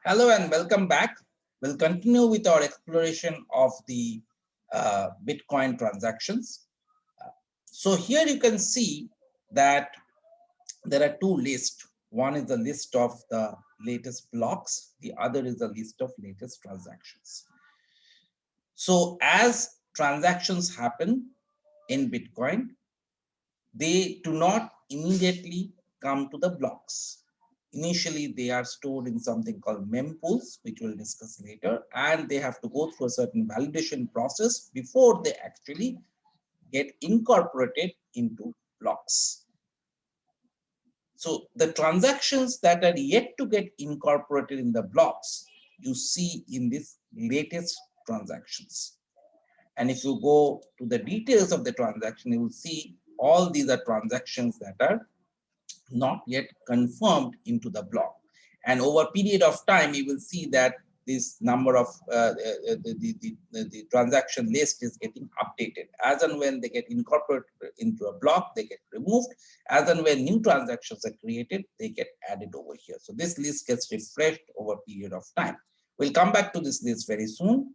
Hello and welcome back. We'll continue with our exploration of the Bitcoin transactions. So here you can see that there are two lists. One is the list of the latest blocks. The other is the list of latest transactions. So as transactions happen in Bitcoin, they do not immediately come to the blocks. Initially, they are stored in something called mempools, which we'll discuss later, and they have to go through a certain validation process before they actually get incorporated into blocks. So the transactions that are yet to get incorporated in the blocks, you see in this latest transactions. And if you go to the details of the transaction, you will see all these are transactions that are not yet confirmed into the block. And over a period of time, you will see that this number of the transaction list is getting updated. As and when they get incorporated into a block, they get removed. As and when new transactions are created, they get added over here. So this list gets refreshed over a period of time. We'll come back to this list very soon.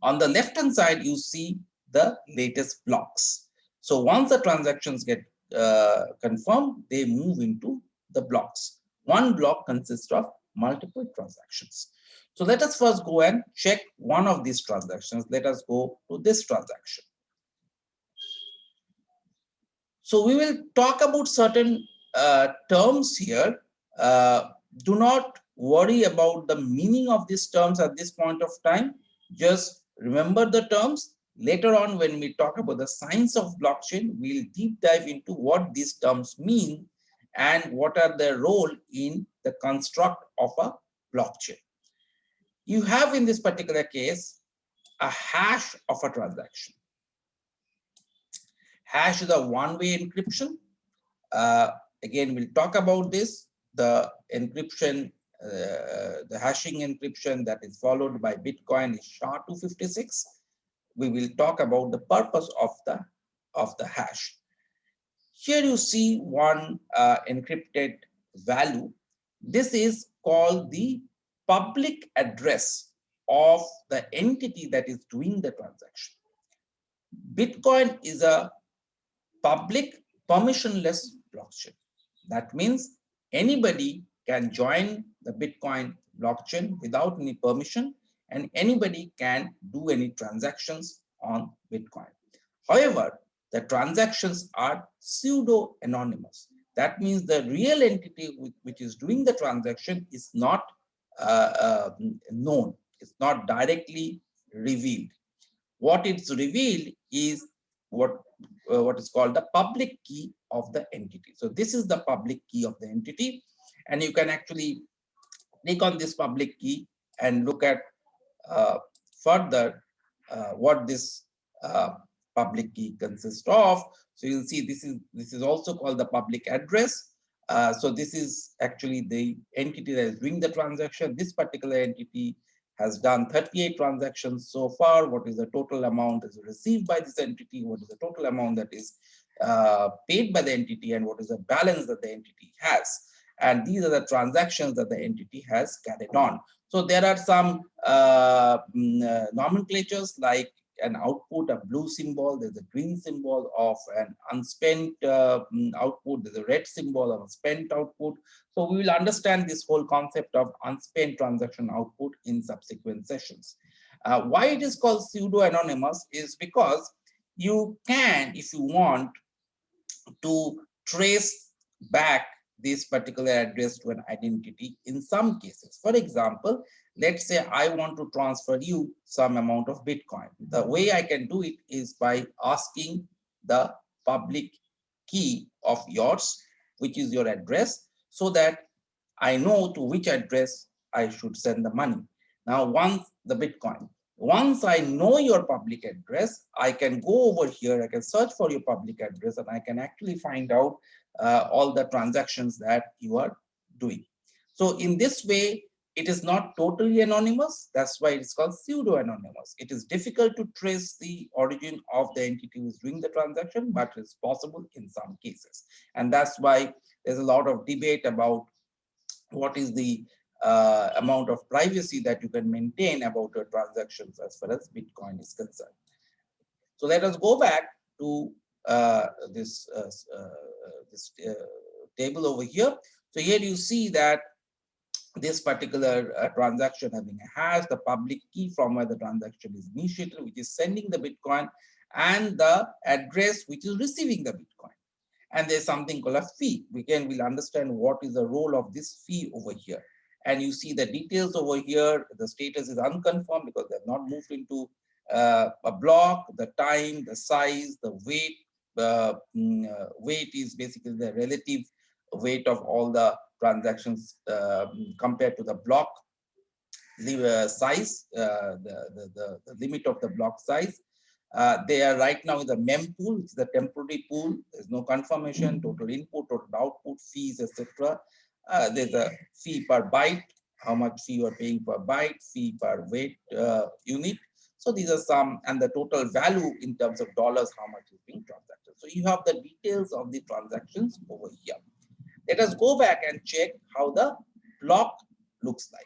On the left-hand side, you see the latest blocks. So once the transactions get confirmed, they move into the blocks. One block consists of multiple transactions. So let us first go and check one of these transactions. Let us go to this transaction. So we will talk about certain terms here. Do not worry about the meaning of these terms at this point of time. Just remember the terms. Later on, when we talk about the science of blockchain, we'll deep dive into what these terms mean and what are their role in the construct of a blockchain. You have in this particular case a hash of a transaction. Hash is a one-way encryption. Again, we'll talk about this. The encryption, the hashing encryption that is followed by Bitcoin is SHA-256. We will talk about the purpose of the hash. Here you see one encrypted value. This is called the public address of the entity that is doing the transaction. Bitcoin is a public permissionless blockchain. That means anybody can join the Bitcoin blockchain without any permission, and anybody can do any transactions on Bitcoin. However, the transactions are pseudo-anonymous. That means the real entity which is doing the transaction is not known. It's not directly revealed. What it's revealed is what is called the public key of the entity. So this is the public key of the entity, and you can actually click on this public key and look at further what this public key consists of. So you'll see this is also called the public address. So this is actually the entity that is doing the transaction. This particular entity has done 38 transactions so far. What is the total amount is received by this entity? What is the total amount that is paid by the entity? And what is the balance that the entity has? And these are the transactions that the entity has carried on. So there are some nomenclatures like an output, a blue symbol, there's a green symbol of an unspent output, there's a red symbol of a spent output. So we will understand this whole concept of unspent transaction output in subsequent sessions. Why it is called pseudo-anonymous is because you can, if you want, to trace back this particular address to an identity in some cases. For example, let's say I want to transfer you some amount of Bitcoin. The way I can do it is by asking the public key of yours, which is your address, so that I know to which address I should send the money. Now, once I know your public address, I can go over here, I can search for your public address, and I can actually find out all the transactions that you are doing. So in this way, it is not totally anonymous. That's why it's called pseudo-anonymous. It is difficult to trace the origin of the entity who is doing the transaction, but it's possible in some cases. And that's why there's a lot of debate about what is the amount of privacy that you can maintain about your transactions as far as Bitcoin is concerned. So let us go back to this table over here. So here you see that this particular transaction having a hash, the public key from where the transaction is initiated, which is sending the Bitcoin, and the address which is receiving the Bitcoin. And there's something called a fee. We'll understand what is the role of this fee over here. And you see the details over here. The status is unconfirmed because they've not moved into a block, the time, the size, the weight. Weight is basically the relative weight of all the transactions compared to the block size, the limit of the block size. They are right now in the mempool, which is the temporary pool. There's no confirmation, total input, total output, fees, etc. There's a fee per byte, how much fee you are paying per byte, fee per weight unit. So these are some, and the total value in terms of dollars, how much is being transacted. So you have the details of the transactions over here. Let us go back and check how the block looks like.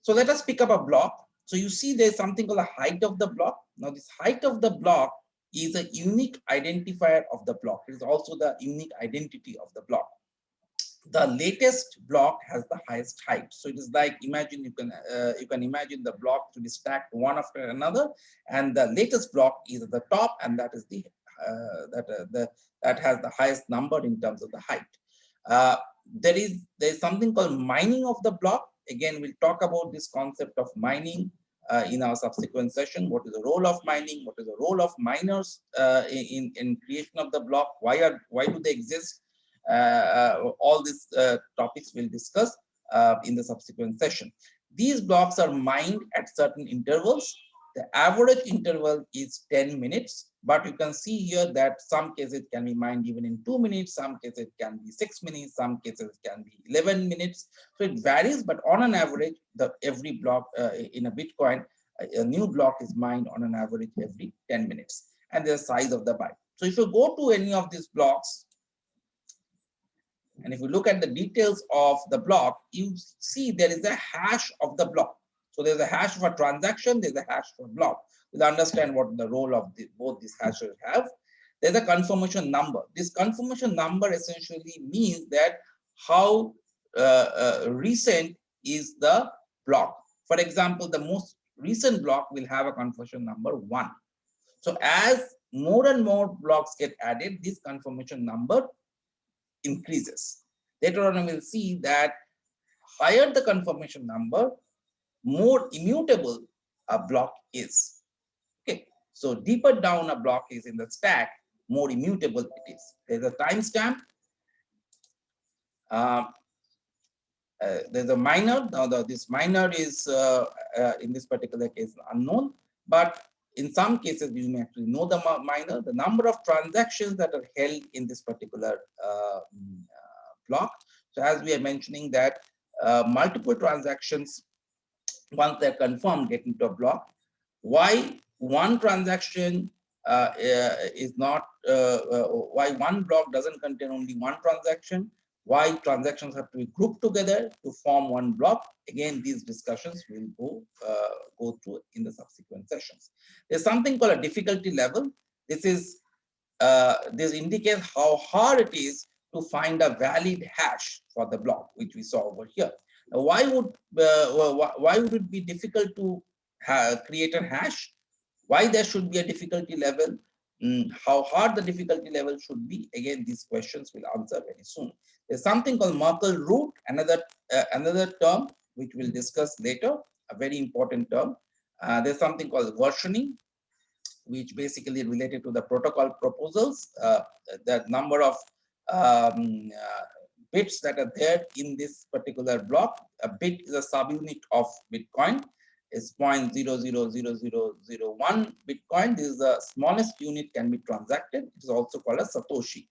So let us pick up a block. So you see there's something called a height of the block. Now this height of the block is a unique identifier of the block. It is also the unique identity of the block. The latest block has the highest height. So it is like, imagine you can imagine the block to be stacked one after another, and the latest block is at the top, and that is the that has the highest number in terms of the height. There's something called mining of the block. Again, we'll talk about this concept of mining in our subsequent session. What is the role of mining? What is the role of miners in creation of the block? Why do they exist? All these topics we'll discuss in the subsequent session. These blocks are mined at certain intervals. The average interval is 10 minutes, but you can see here that some cases it can be mined even in 2 minutes, some cases it can be 6 minutes, some cases it can be 11 minutes. So it varies, but on an average, every block in a Bitcoin, a new block is mined on an average every 10 minutes, and the size of the byte. So if you go to any of these blocks, and if you look at the details of the block, you see there is a hash of the block. So there's a hash for transaction, there's a hash for block. We'll understand what the role of both these hashes have. There's a confirmation number. This confirmation number essentially means that how recent is the block. For example, the most recent block will have a confirmation number 1. So as more and more blocks get added, this confirmation number increases. Later on, we'll see that higher the confirmation number, more immutable a block is. Okay, so deeper down a block is in the stack, more immutable it is. There's a timestamp. There's a miner. Now this miner is in this particular case unknown, but in some cases you may actually know the miner. The number of transactions that are held in this particular block. So as we are mentioning that multiple transactions, once they're confirmed, get into a block. Why one transaction is not, why one block doesn't contain only one transaction, why transactions have to be grouped together to form one block. Again, these discussions will go through in the subsequent sessions. There's something called a difficulty level. This indicates how hard it is to find a valid hash for the block, which we saw over here. Now, why would it be difficult to create a hash? Why there should be a difficulty level? How hard the difficulty level should be? Again, these questions will answer very soon. There's something called Merkle root, another term which we'll discuss later, a very important term. There's something called versioning, which basically related to the protocol proposals, the number of bits that are there in this particular block. A bit is a subunit of Bitcoin. Is 0.000001 Bitcoin. This is the smallest unit can be transacted. It is also called a Satoshi.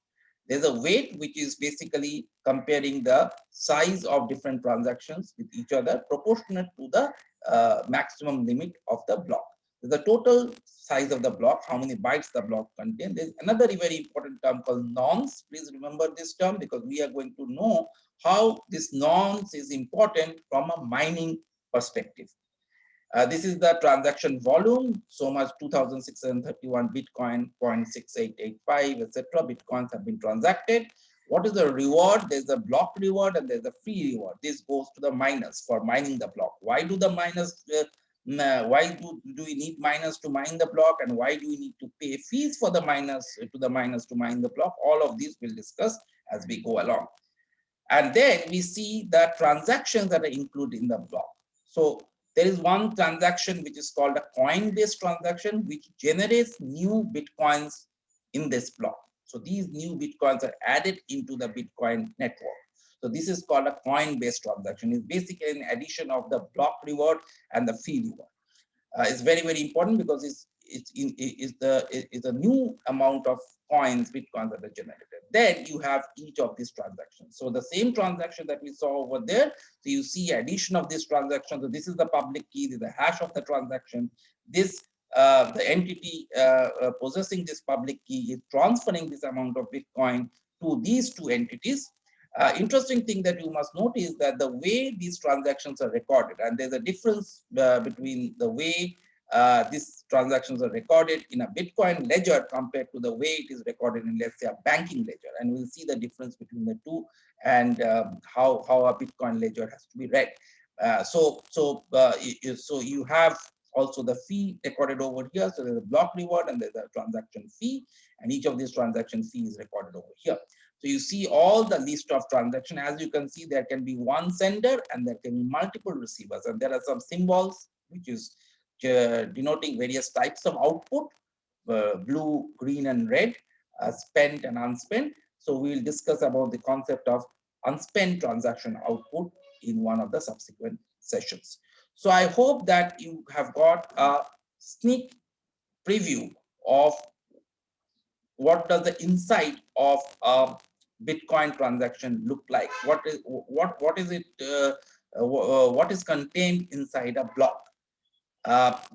There's a weight, which is basically comparing the size of different transactions with each other proportionate to the maximum limit of the block. The total size of the block, how many bytes the block contains. There's another very important term called nonce. Please remember this term because we are going to know how this nonce is important from a mining perspective. This is the transaction volume, so much 2,631 Bitcoin, 0.6885, etc. Bitcoins have been transacted. What is the reward? There's a block reward and there's a free reward. This goes to the miners for mining the block. Why do the miners, why do we need miners to mine the block, and why do we need to pay fees for the miners to mine the block? All of these we'll discuss as we go along. And then we see the transactions that are included in the block. So there is one transaction which is called a coin-based transaction, which generates new Bitcoins in this block. So these new Bitcoins are added into the Bitcoin network. So this is called a coin-based transaction. It's basically an addition of the block reward and the fee reward. It's very, very important because it's a new amount of coins, Bitcoins that are generated. Then you have each of these transactions. So the same transaction that we saw over there, so you see addition of this transaction. So this is the public key, this is the hash of the transaction. This the entity possessing this public key is transferring this amount of Bitcoin to these two entities. Interesting thing that you must note is that the way these transactions are recorded, and there's a difference between the way these transactions are recorded in a Bitcoin ledger compared to the way it is recorded in, let's say, a banking ledger. And we'll see the difference between the two and how a Bitcoin ledger has to be read. So you have also the fee recorded over here. So there's a block reward and there's a transaction fee, and each of these transaction fees is recorded over here. So you see all the list of transactions. As you can see, there can be one sender and there can be multiple receivers. And there are some symbols which is denoting various types of output, blue, green, and red, spent and unspent. So we will discuss about the concept of unspent transaction output in one of the subsequent sessions. So I hope that you have got a sneak preview of what does the inside of a Bitcoin transaction look like. What is it? What is contained inside a block?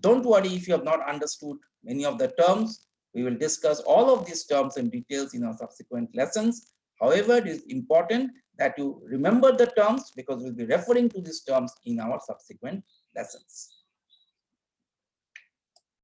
Don't worry if you have not understood many of the terms. We will discuss all of these terms and details in our subsequent lessons. However, it is important that you remember the terms because we'll be referring to these terms in our subsequent lessons.